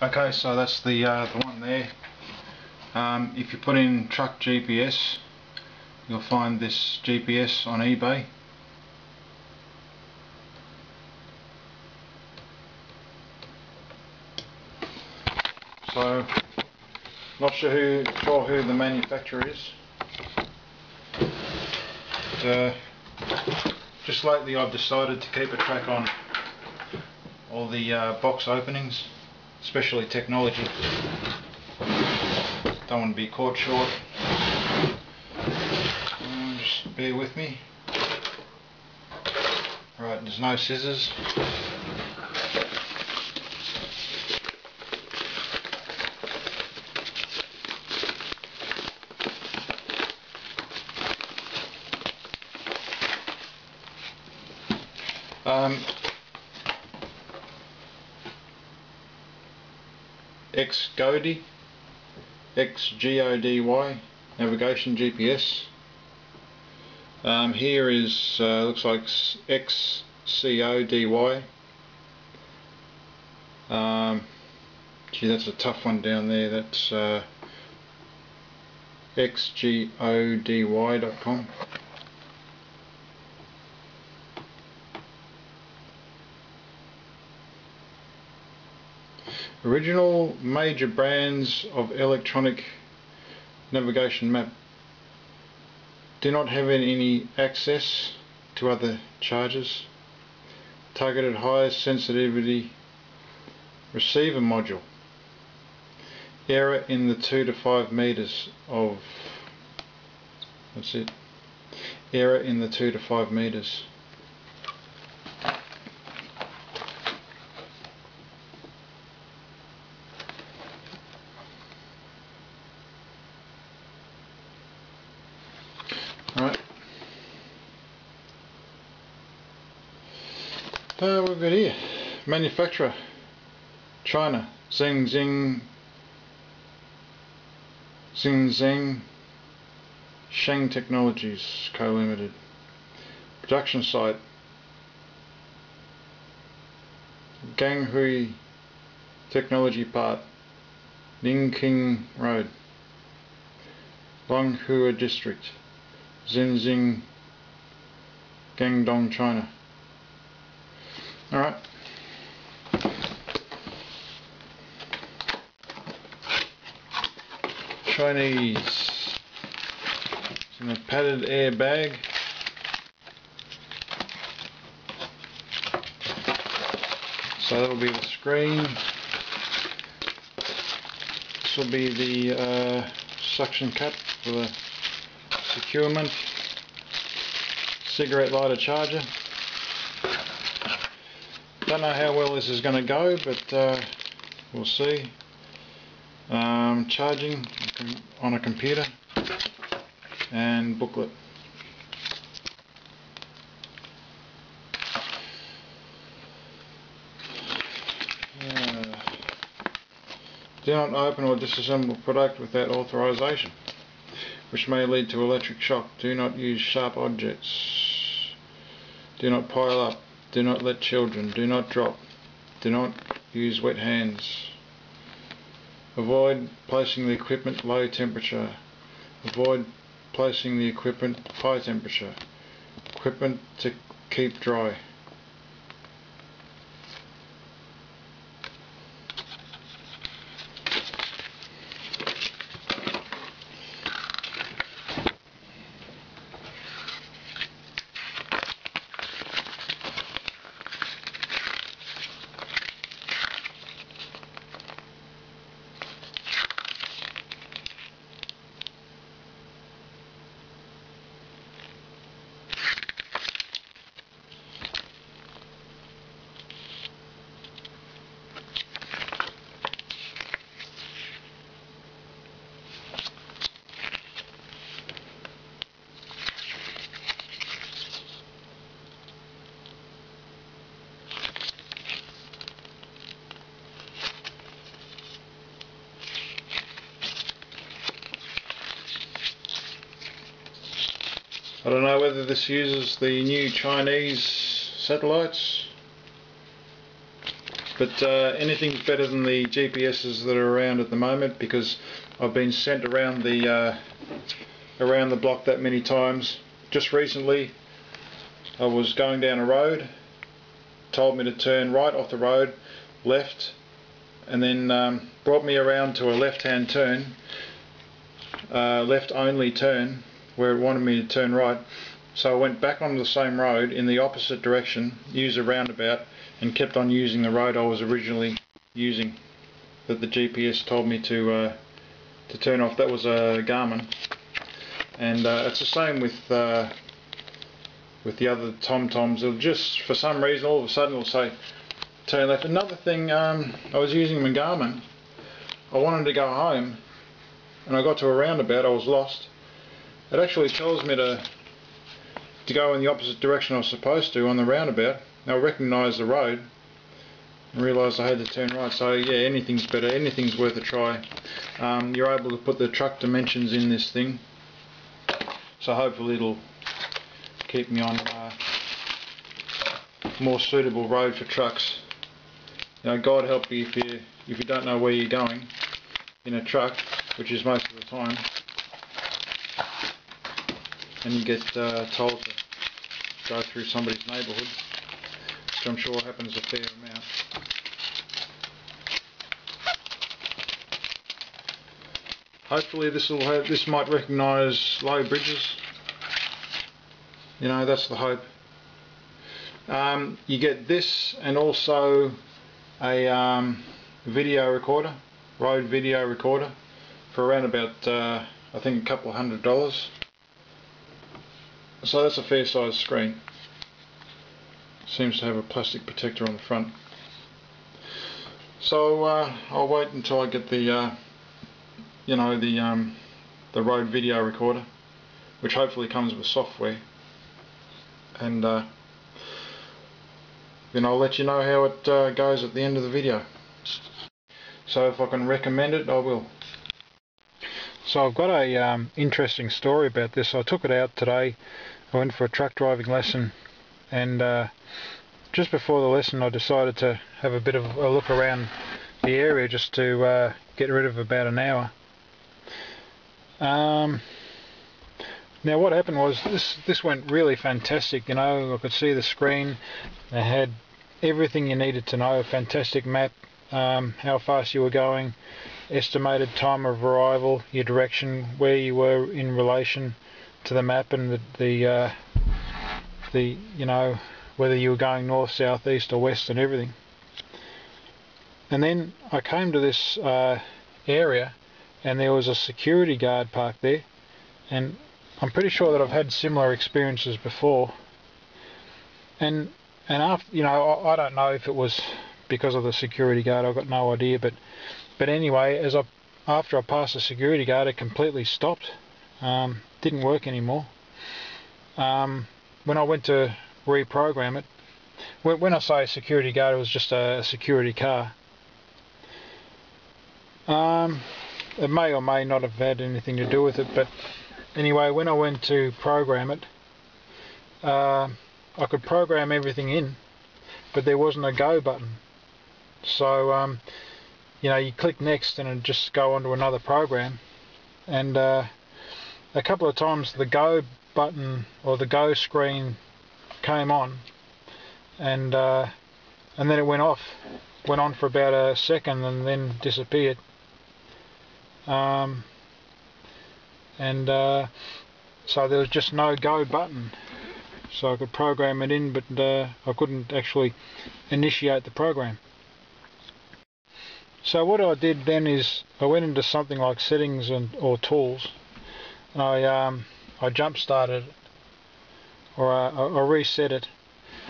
Okay, so that's the one there. If you put in truck GPS, you'll find this GPS on eBay. So, not sure who the manufacturer is. But, just lately I've decided to keep a track on all the box openings, especially technology. Don't want to be caught short. Just bear with me. Right, there's no scissors. XGODY, XGODY, navigation GPS. Here is looks like XCODY. Gee, that's a tough one down there. That's xgody.com. Original major brands of electronic navigation map do not have any access to other chargers. Targeted high sensitivity receiver module. Error in the 2 to 5 meters of, that's it, error in the 2 to 5 meters. Alright. We've got here, manufacturer, China, Xingzheng Sheng Technologies Co Limited. Production site, Ganghui Technology Park, Ningqing Road, Longhua District, Xinjiang, Guangdong, China. Alright. Chinese. It's in a padded air bag. So that'll be the screen. This will be the suction cup for the securement. Cigarette lighter charger. Don't know how well this is going to go, but we'll see. Charging on a computer and booklet. Do not open or disassemble product without authorization, which may lead to electric shock. Do not use sharp objects. Do not pile up. Do not let children. Do not drop. Do not use wet hands. Avoid placing the equipment low temperature. Avoid placing the equipment high temperature. Equipment to keep dry. I don't know whether this uses the new Chinese satellites. But anything's better than the GPSs that are around at the moment, because I've been sent around the block that many times. Just recently I was going down a road, told me to turn right off the road, left, and then brought me around to a left-hand turn, left only turn, where it wanted me to turn right. So I went back onto the same road in the opposite direction, used a roundabout, and kept on using the road I was originally using, that the GPS told me to turn off. That was a Garmin, and it's the same with the other TomToms. It'll just, for some reason, all of a sudden it'll say turn left. Another thing, I was using my Garmin. I wanted to go home, and I got to a roundabout. I was lost. It actually tells me to go in the opposite direction I was supposed to on the roundabout. I recognised the road and realised I had to turn right. So yeah, anything's better, anything's worth a try. You're able to put the truck dimensions in this thing, so hopefully it'll keep me on a more suitable road for trucks. You know, God help you if you don't know where you're going in a truck, which is most of the time, and you get told to go through somebody's neighbourhood, which I'm sure happens a fair amount. Hopefully this might recognise low bridges. You know, that's the hope. You get this, and also a video recorder, road video recorder, for around about I think a couple of $100. So that's a fair size screen. Seems to have a plastic protector on the front. So I'll wait until I get the you know, the road video recorder, which hopefully comes with software, and then I'll let you know how it goes at the end of the video. So if I can recommend it, I will. So I've got a interesting story about this. I took it out today. I went for a truck driving lesson, and just before the lesson I decided to have a bit of a look around the area, just to get rid of about an hour. Now what happened was, this went really fantastic. You know, I could see the screen. It had everything you needed to know. A fantastic map, how fast you were going, estimated time of arrival, your direction, where you were in relation to the map, and the you know, whether you were going north, south, east or west, and everything. And then I came to this area, and there was a security guard parked there, and I'm pretty sure that I've had similar experiences before. And after, you know, I don't know if it was because of the security guard, I've got no idea, but anyway, after I passed the security guard, it completely stopped. Didn't work anymore. When I went to reprogram it, when I say security guard, it was just a security car. It may or may not have had anything to do with it, but anyway, when I went to program it, I could program everything in, but there wasn't a go button. So you know, you click next and it'd just go on to another program, and a couple of times the go button or the go screen came on, and then it went off. Went on for about a second and then disappeared. So there was just no go button. So I could program it in, but I couldn't actually initiate the program. So what I did then is I went into something like settings or tools, and I jump started it, or I reset it,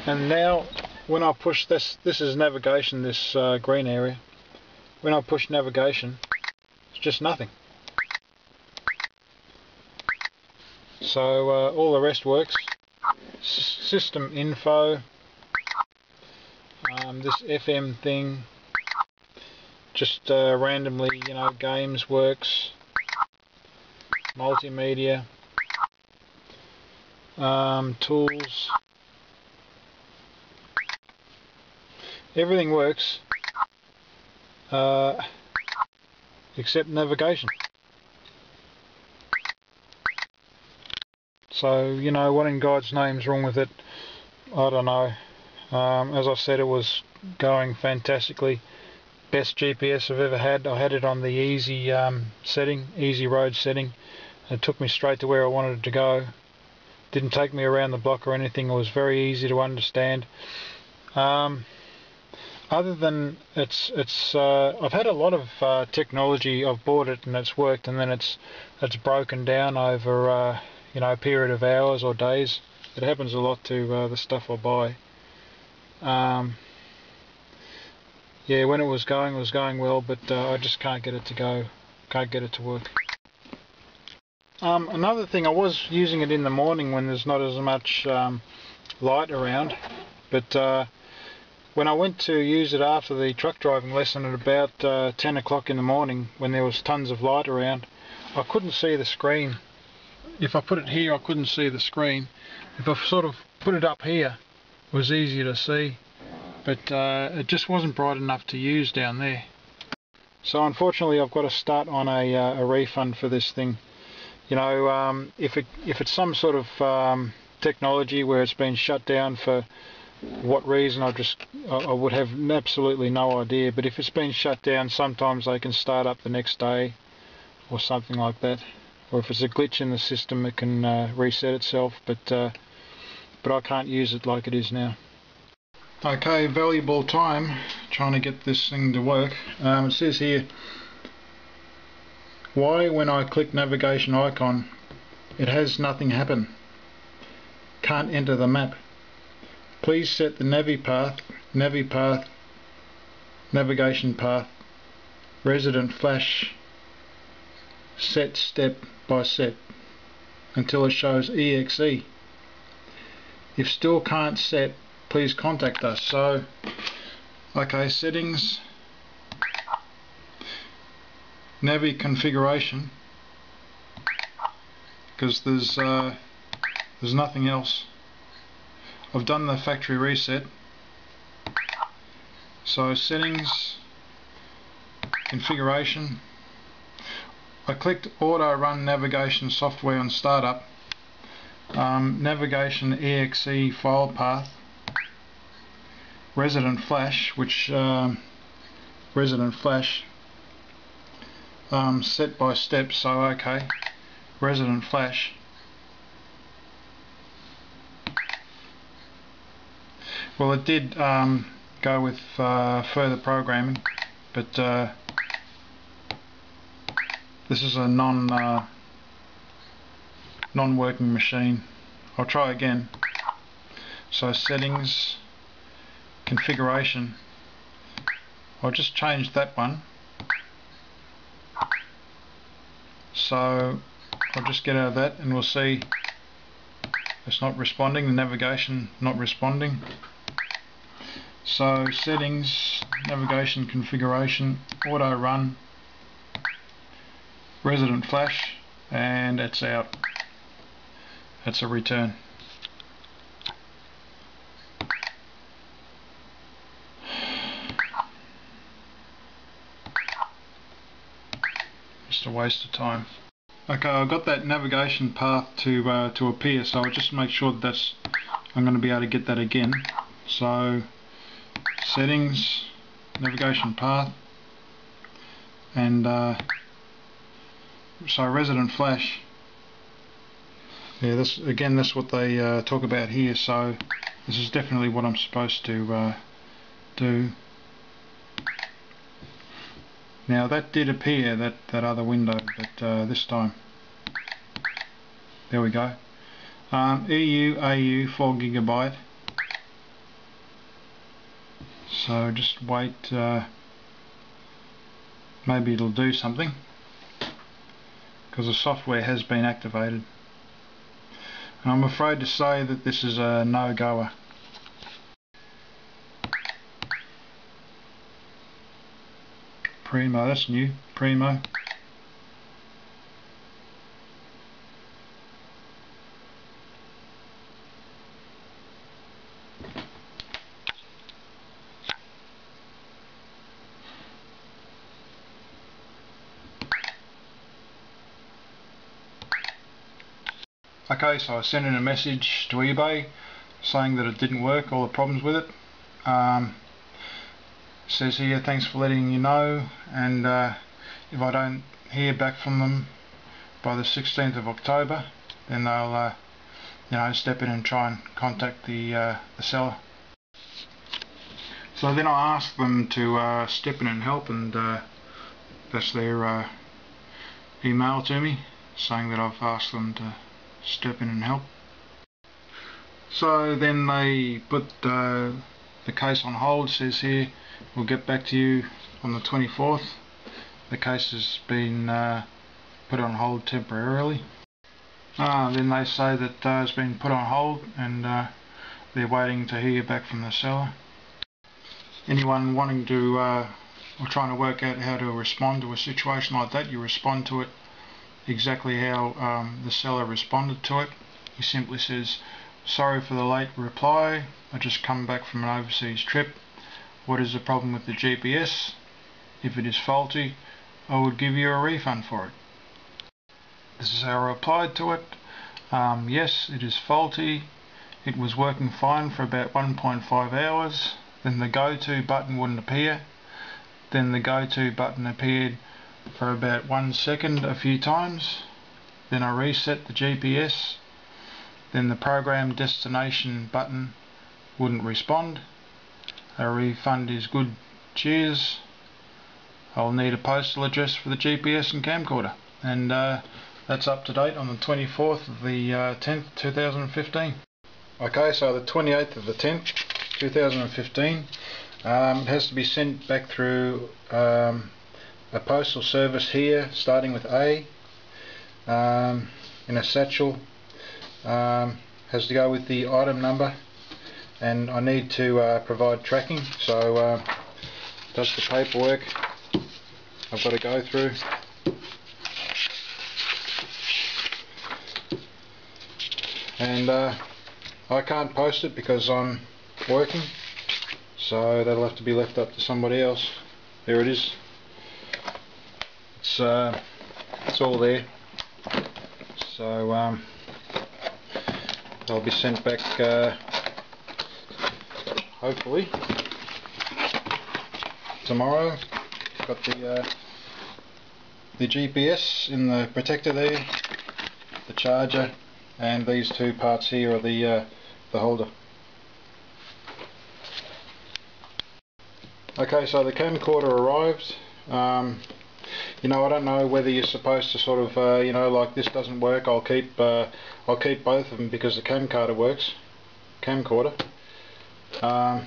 and now when I push this is navigation, this green area. When I push navigation, it's just nothing. So all the rest works. System info, this FM thing, just randomly, you know, games works, multimedia, tools, everything works. except navigation. So, you know, what in God's name's wrong with it? I don't know. As I said, it was going fantastically. Best GPS I've ever had. I had it on the easy setting, easy road setting. It took me straight to where I wanted it to go. Didn't take me around the block or anything. It was very easy to understand. Other than I've had a lot of technology. I've bought it and it's worked, and then it's broken down over you know, a period of hours or days. It happens a lot to the stuff I buy. Yeah, when it was going well, but I just can't get it to go, can't get it to work. Another thing, I was using it in the morning when there's not as much light around, but when I went to use it after the truck driving lesson at about 10 o'clock in the morning, when there was tons of light around, I couldn't see the screen. If I put it here, I couldn't see the screen. If I sort of put it up here, it was easier to see. But it just wasn't bright enough to use down there. So unfortunately I've got to start on a refund for this thing. You know, if it's some sort of technology where it's been shut down for what reason, I would have absolutely no idea. But if it's been shut down, sometimes they can start up the next day or something like that. Or if it's a glitch in the system, it can reset itself. But I can't use it like it is now. Okay, valuable time trying to get this thing to work. It says here, why when I click navigation icon it has nothing happen? Can't enter the map. Please set the navigation path, resident flash set step by step until it shows EXE. If still can't set, please contact us. So, okay, settings, Navi configuration, because there's nothing else. I've done the factory reset. So settings, configuration. I clicked auto run navigation software on startup. Navigation exe file path. Resident flash, which resident flash set by step. So okay, resident flash. Well, it did go with further programming, but this is a non-working machine. I'll try again. So settings, configuration. I'll just change that one. So I'll just get out of that and we'll see it's not responding, the navigation not responding. So settings, navigation configuration, auto run, resident flash, and it's out. That's a return. Just a waste of time. Okay, I've got that navigation path to appear, so I'll just make sure that I'm going to be able to get that again. So settings, navigation path, and so resident flash. Yeah, that's what they talk about here. So this is definitely what I'm supposed to do. Now that did appear, that other window, but this time, there we go. EU AU 4 GB. So just wait, maybe it'll do something, because the software has been activated. And I'm afraid to say that this is a no-goer. Primo, that's new, Primo. Okay, so I sent in a message to eBay saying that it didn't work, all the problems with it. Says here, thanks for letting you know, and if I don't hear back from them by the 16th of October, then they'll step in and try and contact the seller. So then I asked them to step in and help, and that's their email to me saying that I've asked them to step in and help. So then they put the case on hold. Says here, we'll get back to you on the 24th. The case has been put on hold temporarily. Then they say that it's been put on hold, and they're waiting to hear back from the seller. Anyone wanting to or trying to work out how to respond to a situation like that, you respond to it exactly how the seller responded to it. He simply says, sorry for the late reply, I just come back from an overseas trip. What is the problem with the GPS? If it is faulty, I would give you a refund for it. This is how I replied to it. Yes, it is faulty. It was working fine for about 1.5 hours. Then the go to button wouldn't appear. Then the go to button appeared for about 1 second a few times. Then I reset the GPS. Then the program destination button wouldn't respond. A refund is good, cheers. I'll need a postal address for the GPS and camcorder. And that's up to date on the 24th of the 10th 2015. Okay, so the 28th of the 10th 2015, it has to be sent back through a postal service here, starting with A, in a satchel. Has to go with the item number, and I need to provide tracking, so that's the paperwork I've got to go through. And I can't post it because I'm working, so that'll have to be left up to somebody else. There it is. It's all there. So they'll be sent back hopefully tomorrow. Got the GPS in the protector there, the charger, and these two parts here are the holder. Okay, so the camcorder arrived. You know, I don't know whether you're supposed to sort of, you know, like this doesn't work, I'll keep both of them because the camcorder works. But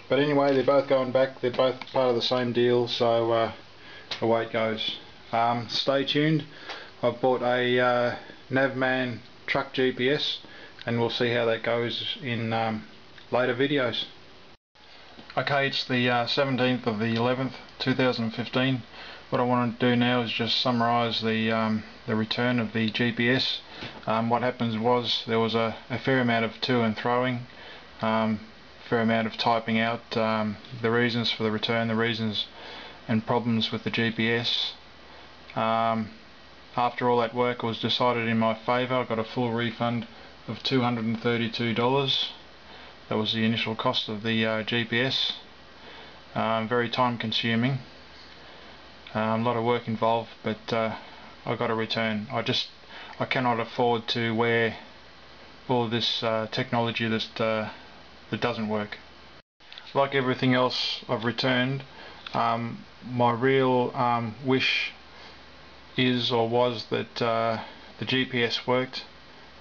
anyway, they're both going back. They're both part of the same deal, so away it goes. Stay tuned. I've bought a Navman truck GPS, and we'll see how that goes in later videos. Okay, it's the 17th of the 11th 2015. What I want to do now is just summarise the return of the GPS. What happens was there was a fair amount of to and throwing, fair amount of typing out the reasons for the return, the reasons and problems with the GPS. After all that work, it was decided in my favour. I got a full refund of $232. That was the initial cost of the GPS. Very time consuming, a lot of work involved, but I got a return. I cannot afford to wear all of this technology that doesn't work. Like everything else I've returned, my real wish is or was that the GPS worked,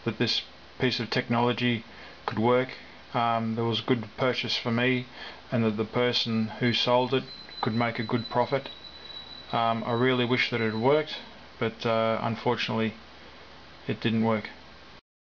that this piece of technology could work. There was a good purchase for me, and that the person who sold it could make a good profit. I really wish that it had worked, but unfortunately it didn't work.